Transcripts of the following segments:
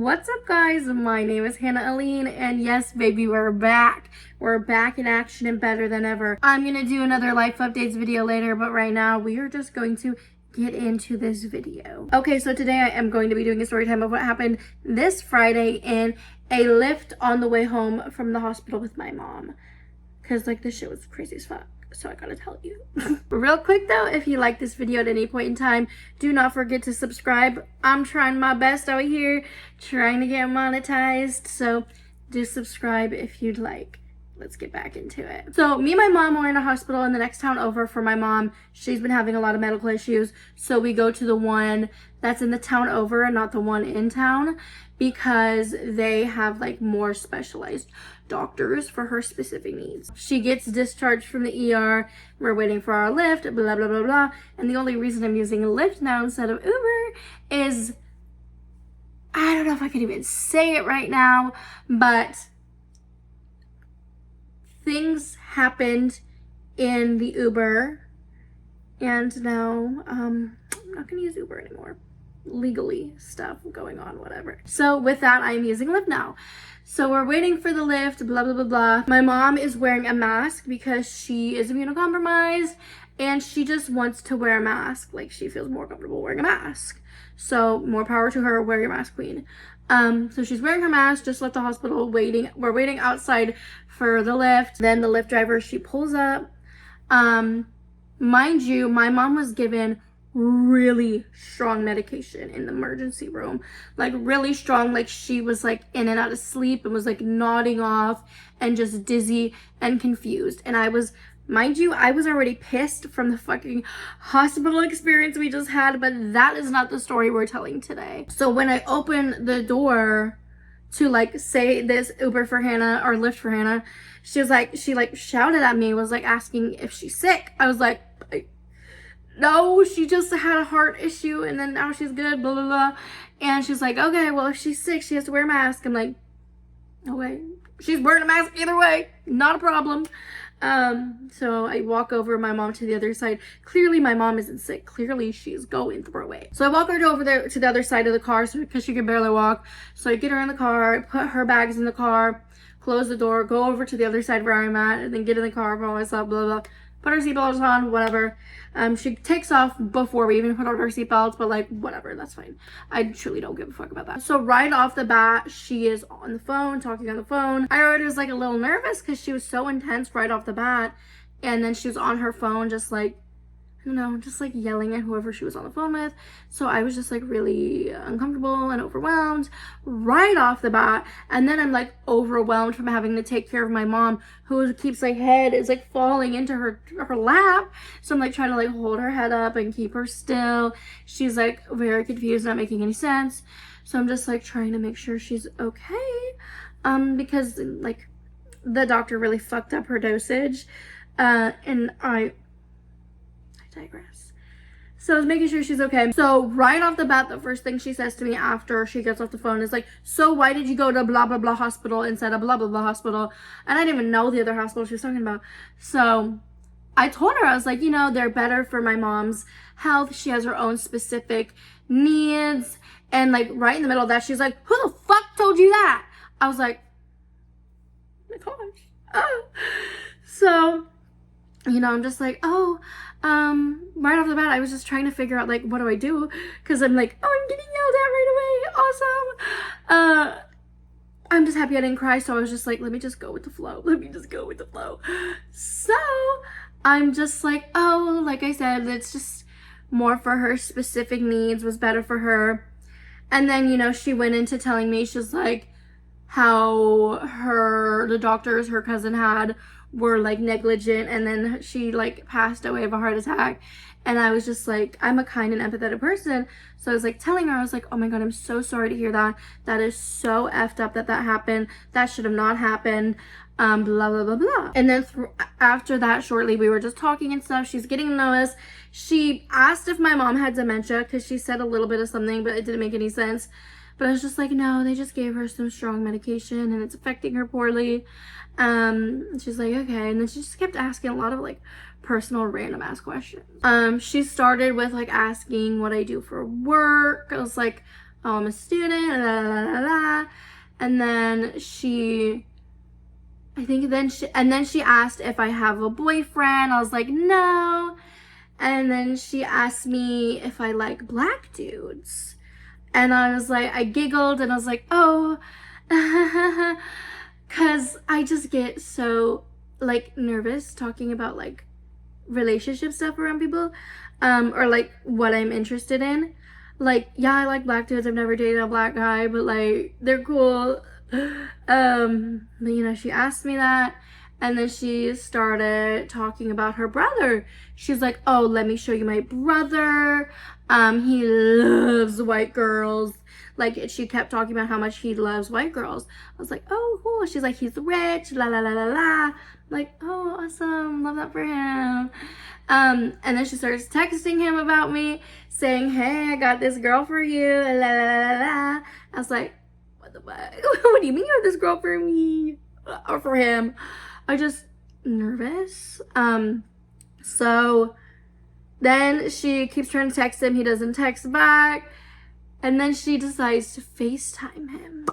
What's up, guys? My name is Aleene, and yes, baby, we're back. We're back in action and better than ever. I'm gonna do another life updates video later, but right now we are just going to get into this video. Okay, so today I am going to be doing a story time of what happened this Friday in a Lyft on the way home from the hospital with my mom. Cause like this shit was crazy as fuck. So I gotta tell you. Real quick though, if you like this video at any point in time, do not forget to subscribe. I'm trying my best out here, trying to get monetized. So do subscribe if you'd like. Let's get back into it. So me and my mom were in a hospital in the next town over for my mom. She's been having a lot of medical issues. So we go to the one that's in the town over and not the one in town because they have like more specialized doctors for her specific needs. She gets discharged from the ER. We're waiting for our Lyft, blah, blah, blah, blah. And the only reason I'm using Lyft now instead of Uber is, I don't know if I can even say it right now, but things happened in the Uber and now I'm not gonna use Uber anymore. Legally stuff going on, whatever. So with that, I'm using Lyft now. So we're waiting for the Lyft, blah, blah, blah, blah. My mom is wearing a mask because she is immunocompromised and she just wants to wear a mask. Like she feels more comfortable wearing a mask. So more power to her, wear your mask, queen. So she's wearing her mask, just left the hospital waiting. We're waiting outside for the Lyft. Then the Lyft driver, she pulls up. Mind you, my mom was given really strong medication in the emergency room, like really strong, like she was like in and out of sleep and was like nodding off and just dizzy and confused. And I was, mind you, I was already pissed from the fucking hospital experience we just had, but that is not the story we're telling today. So when I opened the door to like say this Uber for Hannah or Lyft for Hannah, she like shouted at me, was like asking if she's sick. I was like, no, she just had a heart issue and then now she's good, blah, blah, blah. And she's like, okay, well, if she's sick, she has to wear a mask. I'm like, okay, she's wearing a mask either way, not a problem. So I walk over my mom to the other side. Clearly my mom isn't sick. Clearly she's going through it. So I walk her over there to the other side of the car because she can barely walk. So I get her in the car, put her bags in the car, close the door, go over to the other side where I'm at, and then get in the car, put myself, blah, blah, put her seatbelts on, whatever. She takes off before we even put on our seatbelts, but like, whatever, that's fine. I truly don't give a fuck about that. So right off the bat, she is on the phone, talking on the phone. I already was like a little nervous because she was so intense right off the bat. And then she was on her phone, just like, I don't know, just like yelling at whoever she was on the phone with. So I was just like really uncomfortable and overwhelmed right off the bat. And then I'm like overwhelmed from having to take care of my mom, who keeps like head is like falling into her lap. So I'm like trying to like hold her head up and keep her still. She's like very confused, not making any sense. So I'm just like trying to make sure she's okay. Because like the doctor really fucked up her dosage. And I digress. So I was making sure she's okay. So right off the bat, the first thing she says to me after she gets off the phone is like, so why did you go to blah, blah, blah hospital instead of blah, blah, blah hospital? And I didn't even know the other hospital she was talking about. So I told her, I was like, you know, they're better for my mom's health. She has her own specific needs. And like right in the middle of that, she's like, who the fuck told you that? I was like, oh my gosh. Oh. So, you know, I'm just like, oh, right off the bat, I was just trying to figure out, like, what do I do? Because I'm like, oh, I'm getting yelled at right away. Awesome. I'm just happy I didn't cry. So I was just like, let me just go with the flow. Let me just go with the flow. So I'm just like, oh, like I said, it's just more for her specific needs, was better for her. And then, you know, she went into telling me, she's like, how the doctors her cousin had were like negligent, and then she like passed away of a heart attack. And I was just like, I'm a kind and empathetic person, so I was like telling her, I was like, oh my god, I'm so sorry to hear that. That is so effed up that happened. That should have not happened. Blah, blah, blah, blah. And then after that, shortly, we were just talking and stuff. She's getting to know us. She asked if my mom had dementia because she said a little bit of something, but it didn't make any sense. But I was just like, no, they just gave her some strong medication and it's affecting her poorly. She's like, okay. And then she just kept asking a lot of like personal random ass questions. She started with like asking what I do for work. I was like, oh, I'm a student, la, la, la, la. And then she asked if I have a boyfriend. I was like, no. And then she asked me if I like black dudes. And I was like, I giggled and I was like, oh, because I just get so like nervous talking about like relationship stuff around people, or like what I'm interested in. Like, yeah, I like black dudes. I've never dated a black guy, but like they're cool. But you know, she asked me that, and then she started talking about her brother. She's like, oh, let me show you my brother. He loves white girls. Like, she kept talking about how much he loves white girls. I was like, oh, cool. She's like, he's rich, la la la la la. I'm like, oh, awesome, love that for him. And then she starts texting him about me, saying, hey, I got this girl for you, la la la la la. I was like, what the fuck? What do you mean you have this girl for me? Or for him? I just nervous. So then she keeps trying to text him. He doesn't text back. And then she decides to FaceTime him.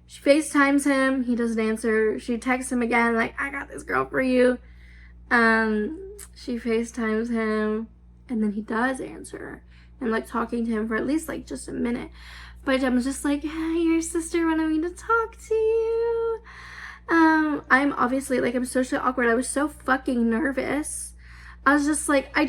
She FaceTimes him. He doesn't answer. She texts him again, like, I got this girl for you. She FaceTimes him. And then he does answer. And like talking to him for at least like just a minute. But I was just like, hey, your sister wanted me to talk to you. I'm obviously like, I'm socially awkward. I was so fucking nervous. I was just like, I'm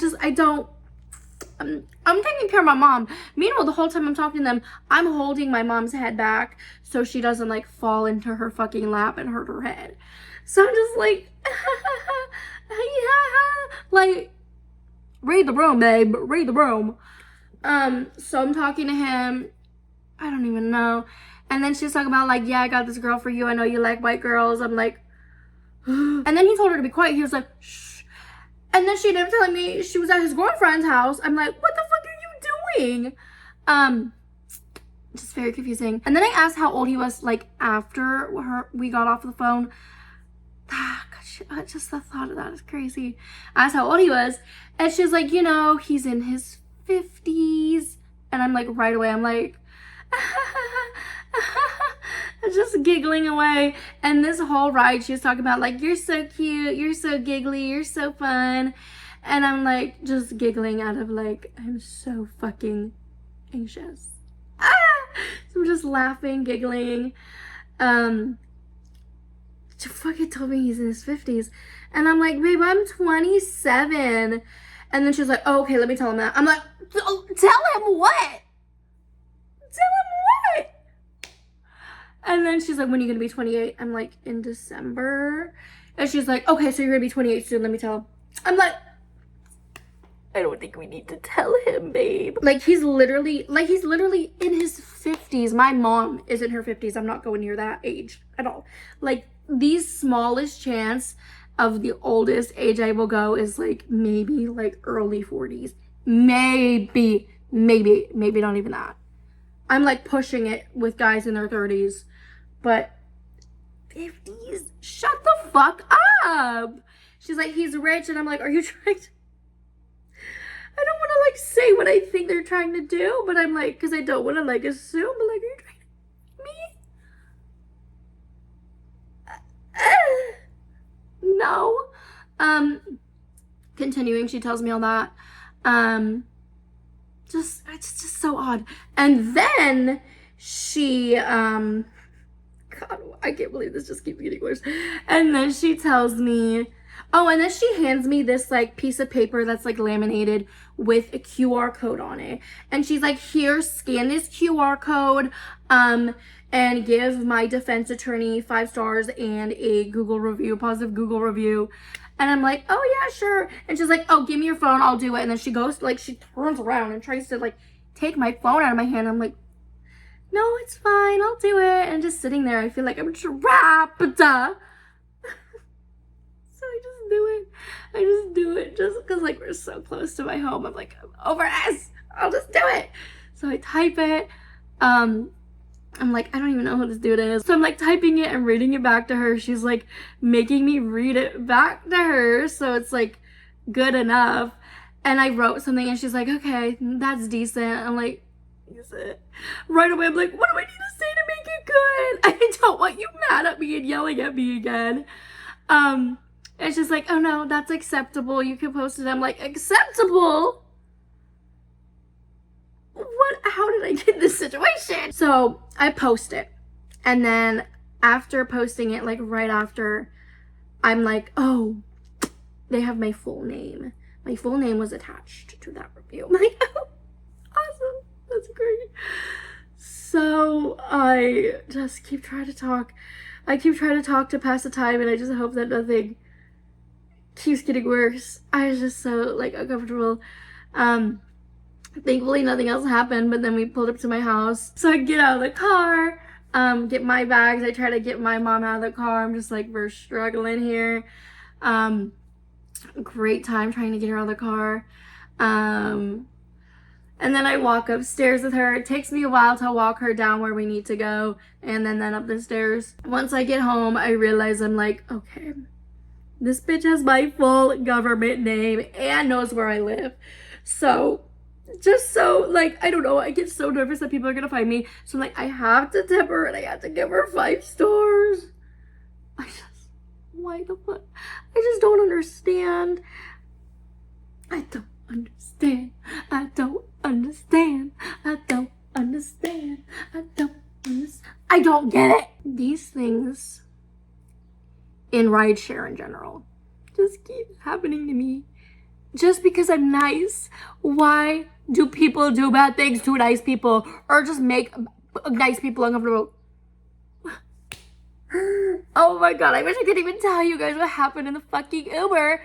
taking care of my mom. Meanwhile, the whole time I'm talking to them, I'm holding my mom's head back so she doesn't like fall into her fucking lap and hurt her head. So I'm just like, like, read the room, babe, read the room. So I'm talking to him. I don't even know. And then she's talking about like, yeah, I got this girl for you. I know you like white girls. I'm like, and then he told her to be quiet. He was like, shh. And then she ended up telling me she was at his girlfriend's house. I'm like, what the fuck are you doing? Just very confusing. And then I asked how old he was, like, after we got off the phone. God, just the thought of that is crazy. I asked how old he was, and she's like, you know, he's in his 50s. And I'm like, right away, I'm like, just giggling away. And this whole ride she was talking about like, you're so cute, you're so giggly, you're so fun. And I'm like just giggling out of like, I'm so fucking anxious. So I'm just laughing, giggling. She fucking told me he's in his 50s. And I'm like, babe, I'm 27. And then she's like, oh, okay, let me tell him that. I'm like, tell him what? Tell him what? And then she's like, when are you gonna be 28? I'm like, in December. And she's like, okay, so you're gonna be 28 soon, let me tell him. I'm like, I don't think we need to tell him, babe. Like, he's literally in his 50s. My mom is in her 50s. I'm not going near that age at all. Like, the smallest chance of the oldest age I will go is like maybe like early 40s. Maybe not even that. I'm like pushing it with guys in their 30s, but 50s, shut the fuck up. She's like, he's rich, and I'm like, are you trying to, I don't want to like say what I think they're trying to do, but I'm like, because I don't want to like assume, but like, are you trying to me? No. Continuing, she tells me all that. It's just so odd. And then she, God, I can't believe this just keeps getting worse. And then she tells me, oh, and then she hands me this like piece of paper that's like laminated with a QR code on it. And she's like, here, scan this QR code, and give my defense attorney 5 stars and a Google review, positive Google review. And I'm like, oh yeah, sure. And she's like, oh, give me your phone, I'll do it. And then she goes, like, she turns around and tries to like take my phone out of my hand. I'm like, no, it's fine, I'll do it. And just sitting there, I feel like I'm trapped. So I just do it just because like we're so close to my home. I'm like, I'm over this, I'll just do it. So I type it. I'm like, I don't even know who this dude is. So I'm like typing it and reading it back to her. She's like making me read it back to her, so it's like good enough. And I wrote something and she's like, okay, that's decent. I'm like, use it. Right away, I'm like, what do I need to say to make it good? I don't want you mad at me and yelling at me again. It's just like, oh no, that's acceptable. You can post it. I'm like, acceptable? What? How did I get in this situation? So I post it. And then after posting it, like right after, I'm like, oh, they have my full name. My full name was attached to that review. I'm like, oh, awesome. That's great. So I just keep trying to talk. I keep trying to talk to pass the time, and I just hope that nothing keeps getting worse. I was just so like uncomfortable. Thankfully nothing else happened, but then we pulled up to my house. So I get out of the car, get my bags. I try to get my mom out of the car. I'm just like, we're struggling here. Great time trying to get her out of the car. And then I walk upstairs with her. It takes me a while to walk her down where we need to go, and then up the stairs. Once I get home, I realize I'm like, okay, this bitch has my full government name and knows where I live. So, just so, like, I don't know, I get so nervous that people are gonna find me. So I'm like, I have to tip her and I have to give her 5 stars. Why the fuck? I just don't understand. I don't understand. I don't understand. I don't understand. I don't understand. I don't get it. These things in rideshare in general just keep happening to me. Just because I'm nice, why do people do bad things to nice people or just make nice people uncomfortable? Oh my god, I wish I could even tell you guys what happened in the fucking Uber.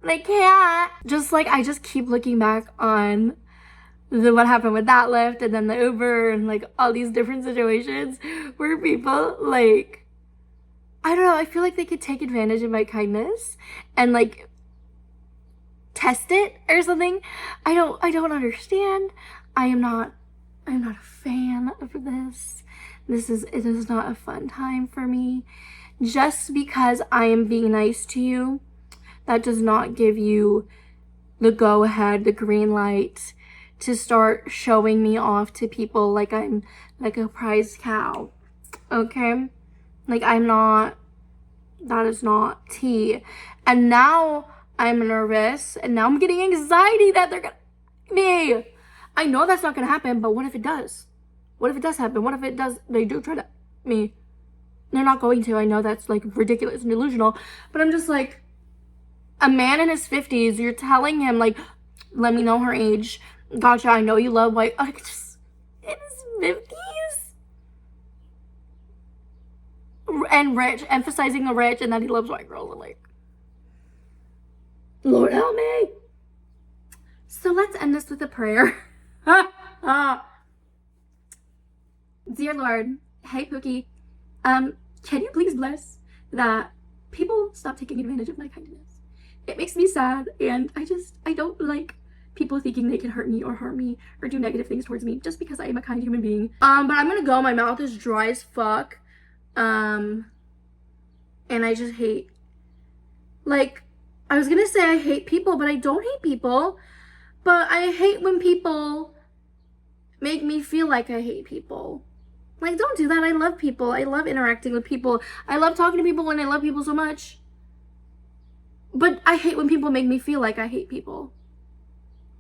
But I can't. Just like, I just keep looking back on what happened with that Lyft and then the Uber and like all these different situations where people like, I don't know, I feel like they could take advantage of my kindness and like test it or something. I don't understand. I'm not a fan of this. It is not a fun time for me. Just because I am being nice to you, that does not give you the go ahead, the green light to start showing me off to people like I'm like a prize cow. Okay? Like that is not tea. And now I'm nervous and now I'm getting anxiety that they're gonna me. I know that's not gonna happen, but what if it does? What if it does happen? What if they do try to me? They're not going to. I know that's like ridiculous and delusional, but I'm just like, a man in his 50s, you're telling him like, let me know her age. Gotcha, I know you love white. Just in his 50s? And rich, emphasizing the rich and that he loves white girls. I'm like, Lord help me. So let's end this with a prayer. Dear Lord, hey Pookie, can you please bless that people stop taking advantage of my kindness? It makes me sad, and I don't like people thinking they can hurt me or harm me or do negative things towards me just because I am a kind human being. But I'm gonna go. My mouth is dry as fuck. And I just hate, like, I was gonna say I hate people, but I don't hate people. But I hate when people make me feel like I hate people. Like, don't do that. I love people. I love interacting with people. I love talking to people, and I love people so much. But I hate when people make me feel like I hate people.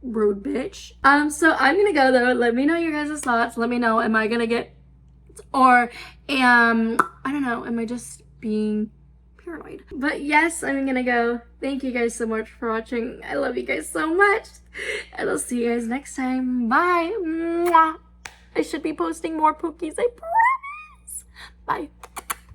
Rude bitch. So I'm gonna go though. Let me know your guys' thoughts. Let me know, am I gonna get, or I don't know, am I just being paranoid? But yes, I'm gonna go. Thank you guys so much for watching. I love you guys so much. And I'll see you guys next time. Bye. Mwah. I should be posting more Pookies, I promise. Bye.